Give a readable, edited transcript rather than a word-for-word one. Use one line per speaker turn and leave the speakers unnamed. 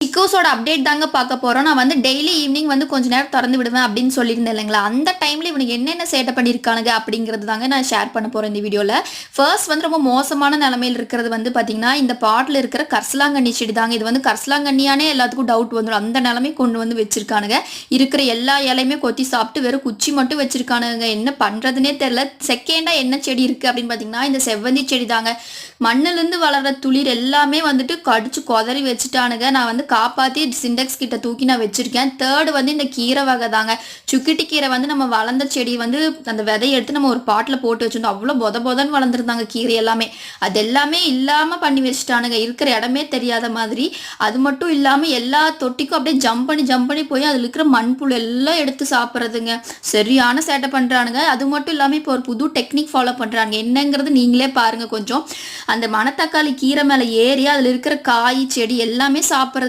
சிக்கோஸோட update தாங்க பார்க்க போறோம். நான் வந்து டெய்லி ஈவினிங் வந்து கொஞ்ச நேரம் தொறந்து விடுவேன் அப்படின்னு சொல்லியிருந்தேன் இல்லைங்களா? அந்த டைம்ல இவனுங்க என்னென்ன சேட்டை பண்ணியிருக்கானுங்க அப்படிங்கிறது தாங்க நான் ஷேர் பண்ண போறேன் இந்த வீடியோல. ஃபர்ஸ்ட் வந்து ரொம்ப மோசமான நிலைமையில இருக்கிறது வந்து பார்த்தீங்கன்னா, இந்த பாட்ல இருக்கிற கரிசலாங்கண்ணி செடி தாங்க. இது வந்து கரிசலாங்கண்ணியானே எல்லாத்துக்கும் டவுட் வந்துரும். அந்த நிலைமைக்கு கொண்டு வந்து வச்சிருக்கானுங்க. இருக்கிற எல்லா இலையுமே கொத்தி சாப்பிட்டு வெறும் குச்சி மட்டும் வச்சிருக்கானுங்க. என்ன பண்றதுன்னே தெரியல. செகண்டா என்ன செடி இருக்கு அப்படின்னு பார்த்தீங்கன்னா, இந்த செவ்வந்தி செடி தாங்க. மண்ணிலிருந்து வளர்ற துளிர் எல்லாமே வந்துட்டு கடிச்சு கொதறி வச்சுட்டானுங்க. நான் வந்து காப்பாத்தி சிண்டெக்ஸ் கிட்ட தூக்கி நான் வச்சிருக்கேன். தேர்டு வந்து இந்த கீரை வகை தாங்க. சுக்கிட்டி கீரை வந்து நம்ம வளர்ந்த செடி வந்து அந்த விதையை எடுத்து நம்ம ஒரு பாட்டில் போட்டு வச்சிருந்தோம். அவ்வளோ பொதன்னு வளர்ந்துருந்தாங்க கீரை எல்லாமே. அது எல்லாமே இல்லாம பண்ணி வச்சுட்டானுங்க. இருக்கிற இடமே தெரியாத மாதிரி. அது மட்டும் இல்லாம எல்லா தொட்டிக்கும் அப்படியே ஜம்ப் பண்ணி போய் அதில் இருக்கிற மண்புழு எல்லாம் எடுத்து சாப்பிட்றதுங்க. சரியான சேட்டை பண்றானுங்க. அது மட்டும் இல்லாம இப்போ ஒரு புது டெக்னிக் ஃபாலோ பண்றாங்க. என்னங்கிறது நீங்களே பாருங்க கொஞ்சம். அந்த மணத்தக்காளி கீரை மேல ஏறி அதுல இருக்கிற காய் செடி எல்லாமே சாப்பிட்றது.